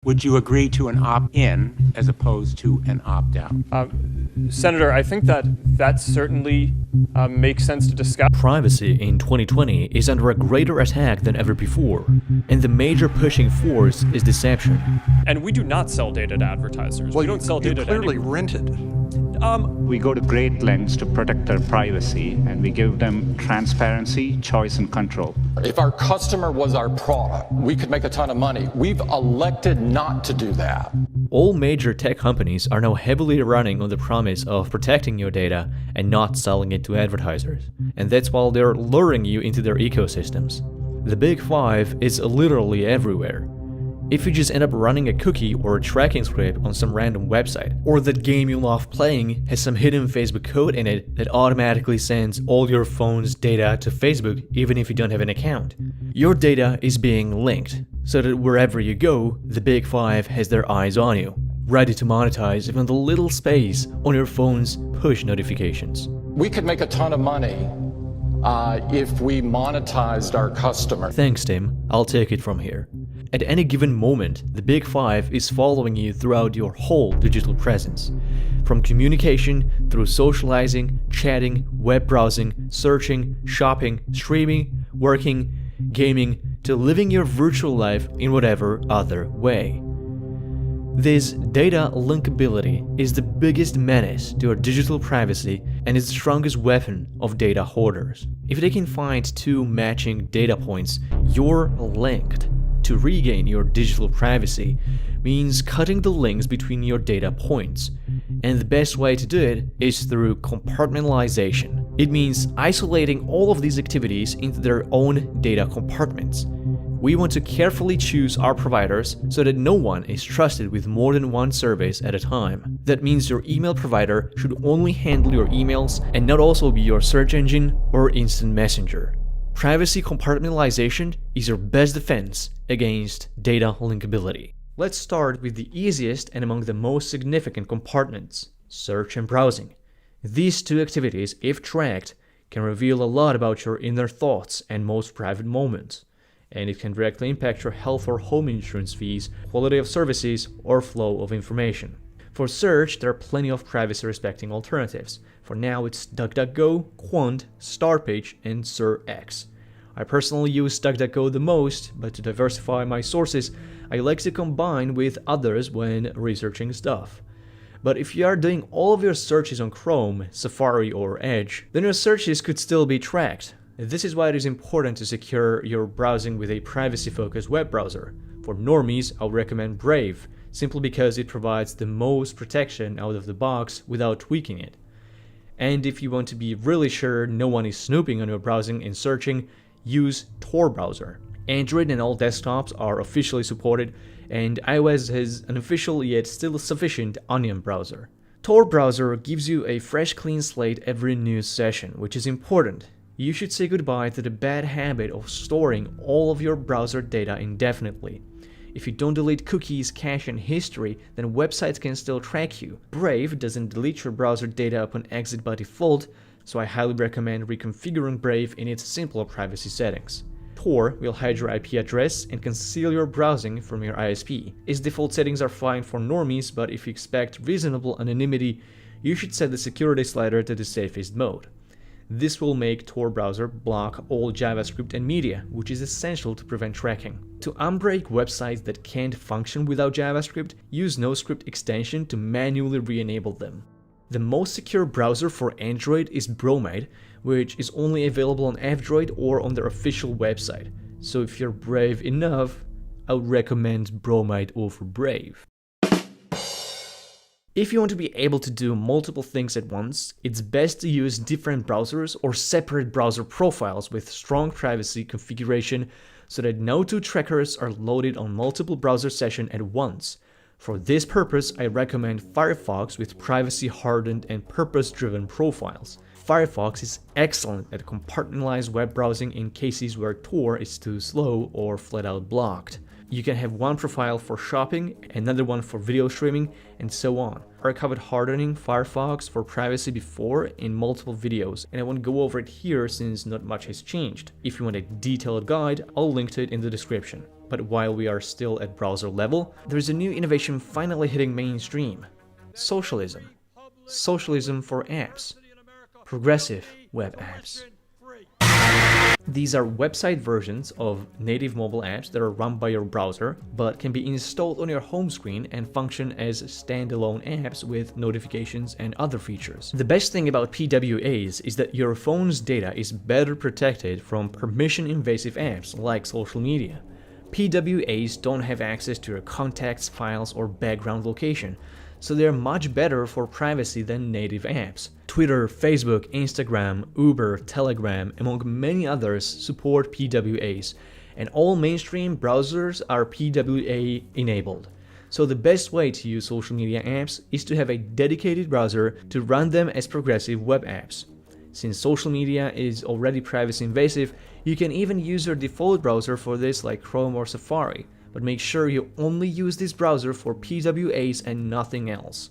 Would you agree to an opt-in as opposed to an opt-out? Senator, I think that certainly makes sense to discuss. Privacy in 2020 is under a greater attack than ever before, and the major pushing force is deception. And we do not sell data to advertisers. Well, we don't sell data to clearly anyone. rented. We go to great lengths to protect their privacy, and we give them transparency, choice, and control. If our customer was our product, we could make a ton of money. We've elected not to do that. All major tech companies are now heavily running on the promise of protecting your data and not selling it to advertisers. And that's while they're luring you into their ecosystems. The Big Five is literally everywhere. If you just end up running a cookie or a tracking script on some random website, or that game you love playing has some hidden Facebook code in it that automatically sends all your phone's data to Facebook even if you don't have an account, your data is being linked, so that wherever you go, the Big Five has their eyes on you, ready to monetize even the little space on your phone's push notifications. We could make a ton of money if we monetized our customer. Thanks, Tim. I'll take it from here. At any given moment, the Big Five is following you throughout your whole digital presence. From communication, through socializing, chatting, web browsing, searching, shopping, streaming, working, gaming, to living your virtual life in whatever other way. This data linkability is the biggest menace to our digital privacy and is the strongest weapon of data hoarders. If they can find two matching data points, you're linked. To regain your digital privacy means cutting the links between your data points, and the best way to do it is through compartmentalization. It means isolating all of these activities into their own data compartments. We want to carefully choose our providers so that no one is trusted with more than one service at a time. That means your email provider should only handle your emails and not also be your search engine or instant messenger. Privacy compartmentalization is your best defense against data linkability. Let's start with the easiest and among the most significant compartments, search and browsing. These two activities, if tracked, can reveal a lot about your inner thoughts and most private moments, and it can directly impact your health or home insurance fees, quality of services, or flow of information. For search, there are plenty of privacy-respecting alternatives. For now, it's DuckDuckGo, Quant, Startpage, and SirX. I personally use DuckDuckGo the most, but to diversify my sources, I like to combine with others when researching stuff. But if you are doing all of your searches on Chrome, Safari, or Edge, then your searches could still be tracked. This is why it is important to secure your browsing with a privacy-focused web browser. For normies, I'll recommend Brave, simply because it provides the most protection out of the box without tweaking it. And if you want to be really sure no one is snooping on your browsing and searching, use Tor browser. Android and all desktops are officially supported, and iOS has an official yet still sufficient Onion browser. Tor browser gives you a fresh clean slate every new session, which is important. You should say goodbye to the bad habit of storing all of your browser data indefinitely. If you don't delete cookies, cache, and history, then websites can still track you. Brave doesn't delete your browser data upon exit by default, so I highly recommend reconfiguring Brave in its simpler privacy settings. Tor will hide your IP address and conceal your browsing from your ISP. Its default settings are fine for normies, but if you expect reasonable anonymity, you should set the security slider to the safest mode. This will make Tor browser block all JavaScript and media, which is essential to prevent tracking. To unbreak websites that can't function without JavaScript, use NoScript extension to manually re-enable them. The most secure browser for Android is Bromide, which is only available on F-Droid or on their official website. So if you're brave enough, I would recommend Bromide over Brave. If you want to be able to do multiple things at once, it's best to use different browsers or separate browser profiles with strong privacy configuration so that no two trackers are loaded on multiple browser sessions at once. For this purpose, I recommend Firefox with privacy-hardened and purpose-driven profiles. Firefox is excellent at compartmentalized web browsing in cases where Tor is too slow or flat-out blocked. You can have one profile for shopping, another one for video streaming, and so on. I covered hardening Firefox for privacy before in multiple videos, and I won't go over it here since not much has changed. If you want a detailed guide, I'll link to it in the description. But while we are still at browser level, there's a new innovation finally hitting mainstream. Socialism. Socialism for apps. Progressive web apps. These are website versions of native mobile apps that are run by your browser, but can be installed on your home screen and function as standalone apps with notifications and other features. The best thing about PWAs is that your phone's data is better protected from permission-invasive apps like social media. PWAs don't have access to your contacts, files, or background location, so they're much better for privacy than native apps. Twitter, Facebook, Instagram, Uber, Telegram, among many others support PWAs, and all mainstream browsers are PWA enabled. So the best way to use social media apps is to have a dedicated browser to run them as progressive web apps. Since social media is already privacy invasive, you can even use your default browser for this like Chrome or Safari, but make sure you only use this browser for PWAs and nothing else.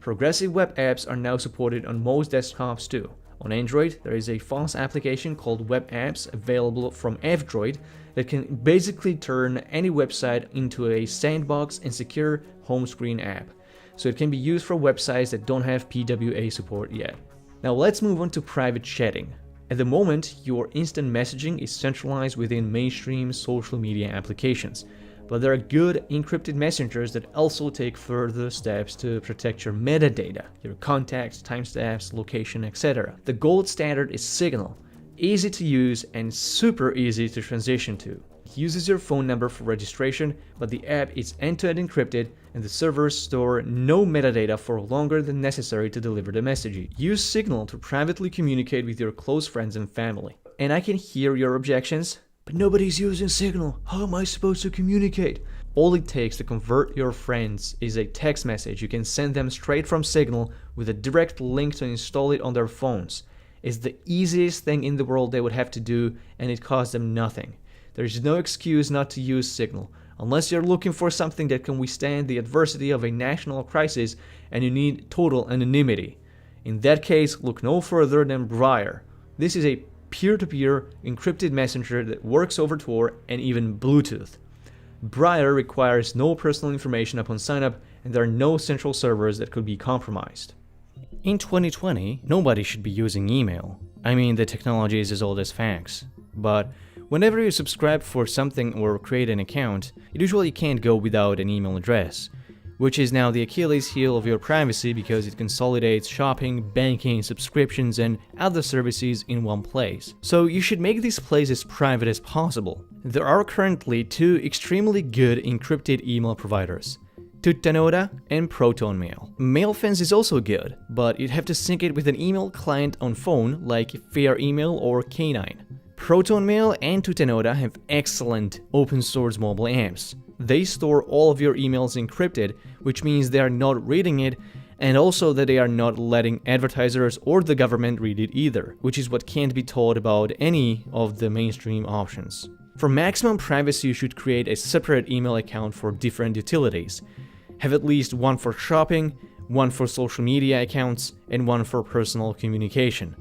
Progressive web apps are now supported on most desktops too. On Android, there is a fast application called Web Apps available from F-Droid that can basically turn any website into a sandbox and secure home screen app. So it can be used for websites that don't have PWA support yet. Now let's move on to private chatting. At the moment, your instant messaging is centralized within mainstream social media applications, but there are good encrypted messengers that also take further steps to protect your metadata, your contacts, timestamps, location, etc. The gold standard is Signal, easy to use and super easy to transition to. It uses your phone number for registration, but the app is end-to-end encrypted and the servers store no metadata for longer than necessary to deliver the message. Use Signal to privately communicate with your close friends and family. And I can hear your objections. But nobody's using Signal. How am I supposed to communicate? All it takes to convert your friends is a text message you can send them straight from Signal with a direct link to install it on their phones. It's the easiest thing in the world they would have to do, and it costs them nothing. There is no excuse not to use Signal, unless you're looking for something that can withstand the adversity of a national crisis and you need total anonymity. In that case, look no further than Briar. This is a peer-to-peer encrypted messenger that works over Tor and even Bluetooth. Briar requires no personal information upon signup, and there are no central servers that could be compromised. In 2020, nobody should be using email. I mean, the technology is as old as fax. But whenever you subscribe for something or create an account, it usually can't go without an email address, which is now the Achilles heel of your privacy because it consolidates shopping, banking, subscriptions, and other services in one place. So you should make these places private as possible. There are currently two extremely good encrypted email providers, Tutanoda and ProtonMail. MailFence is also good, but you'd have to sync it with an email client on phone like Fair Email or K9. ProtonMail and Tutanoda have excellent open source mobile apps. They store all of your emails encrypted, which means they are not reading it, and also that they are not letting advertisers or the government read it either, which is what can't be told about any of the mainstream options. For maximum privacy, you should create a separate email account for different utilities. Have at least one for shopping, one for social media accounts, and one for personal communication.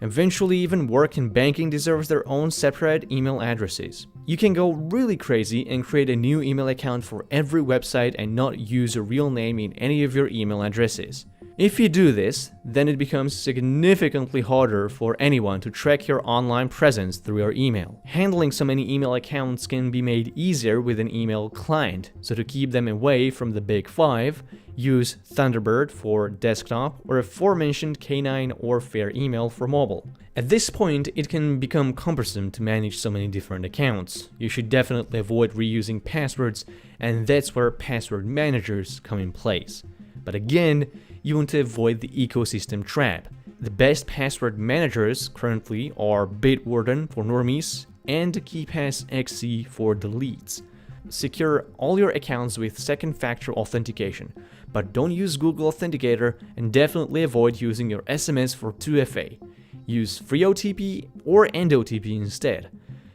Eventually, even work and banking deserves their own separate email addresses. You can go really crazy and create a new email account for every website and not use a real name in any of your email addresses. If you do this, then it becomes significantly harder for anyone to track your online presence through your email. Handling so many email accounts can be made easier with an email client, so to keep them away from the big five, use Thunderbird for desktop or aforementioned K9 or Fair Email for mobile. At this point, it can become cumbersome to manage so many different accounts. You should definitely avoid reusing passwords, and that's where password managers come in place. But again, you want to avoid the ecosystem trap. The best password managers currently are Bitwarden for normies and KeePass XC for deletes. Secure all your accounts with second-factor authentication, but don't use Google Authenticator and definitely avoid using your SMS for 2FA. Use FreeOTP or EndOTP instead.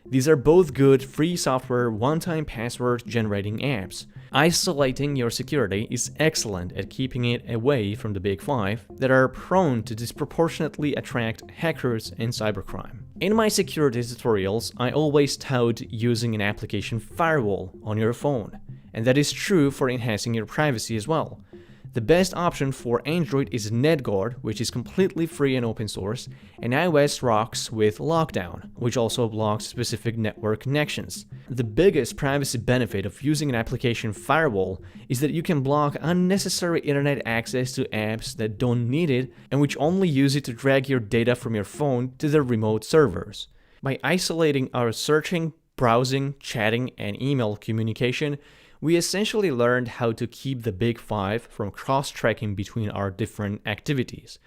These are both good free software one-time password generating apps. Isolating your security is excellent at keeping it away from the big five that are prone to disproportionately attract hackers and cybercrime. In my security tutorials, I always tout using an application firewall on your phone, and that is true for enhancing your privacy as well. The best option for Android is NetGuard, which is completely free and open source, and iOS rocks with Lockdown, which also blocks specific network connections. The biggest privacy benefit of using an application firewall is that you can block unnecessary internet access to apps that don't need it and which only use it to drag your data from your phone to their remote servers. By isolating our searching, browsing, chatting, and email communication, we essentially learned how to keep the big five from cross-tracking between our different activities.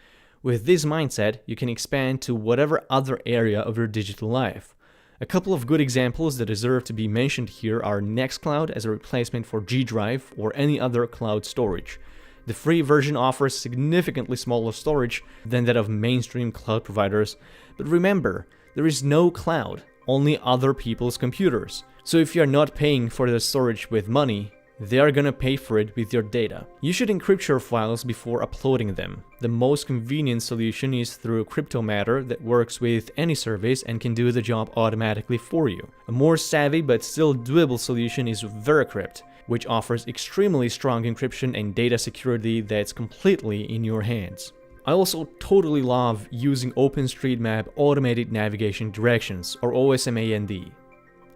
With this mindset, you can expand to whatever other area of your digital life. A couple of good examples that deserve to be mentioned here are Nextcloud as a replacement for G Drive or any other cloud storage. The free version offers significantly smaller storage than that of mainstream cloud providers, but remember, there is no cloud, only other people's computers. So if you are not paying for the storage with money, they are gonna pay for it with your data. You should encrypt your files before uploading them. The most convenient solution is through Cryptomatter that works with any service and can do the job automatically for you. A more savvy but still doable solution is Veracrypt, which offers extremely strong encryption and data security that's completely in your hands. I also totally love using OpenStreetMap Automated Navigation Directions, or OSMAND.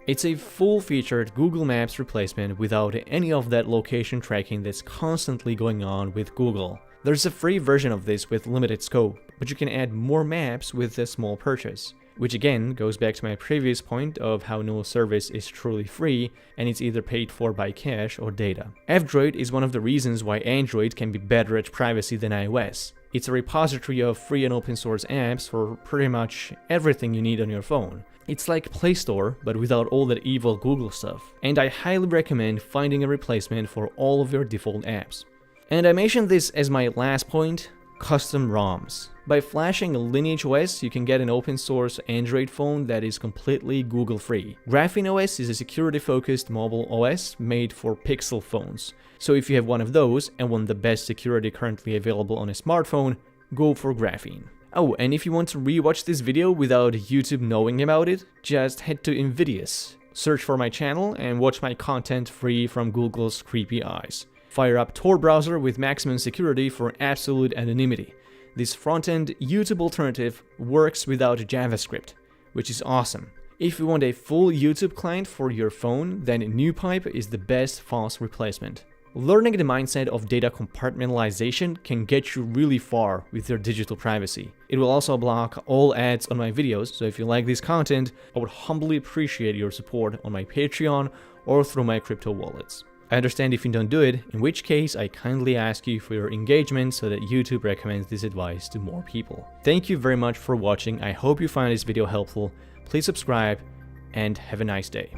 It's a full-featured Google Maps replacement without any of that location tracking that's constantly going on with Google. There's a free version of this with limited scope, but you can add more maps with a small purchase. Which again goes back to my previous point of how no service is truly free and it's either paid for by cash or data. F-Droid is one of the reasons why Android can be better at privacy than iOS. It's a repository of free and open source apps for pretty much everything you need on your phone. It's like Play Store, but without all that evil Google stuff, and I highly recommend finding a replacement for all of your default apps. And I mentioned this as my last point, custom ROMs. By flashing Lineage OS, you can get an open source Android phone that is completely Google free. Graphene OS is a security focused mobile OS made for Pixel phones. So if you have one of those and want the best security currently available on a smartphone, go for Graphene. Oh, and if you want to rewatch this video without YouTube knowing about it, just head to Invidious, search for my channel and watch my content free from Google's creepy eyes. Fire up Tor browser with maximum security for absolute anonymity. This front-end YouTube alternative works without JavaScript, which is awesome. If you want a full YouTube client for your phone, then NewPipe is the best fast replacement. Learning the mindset of data compartmentalization can get you really far with your digital privacy. It will also block all ads on my videos, so if you like this content, I would humbly appreciate your support on my Patreon or through my crypto wallets. I understand if you don't do it, in which case I kindly ask you for your engagement so that YouTube recommends this advice to more people. Thank you very much for watching, I hope you find this video helpful, please subscribe, and have a nice day.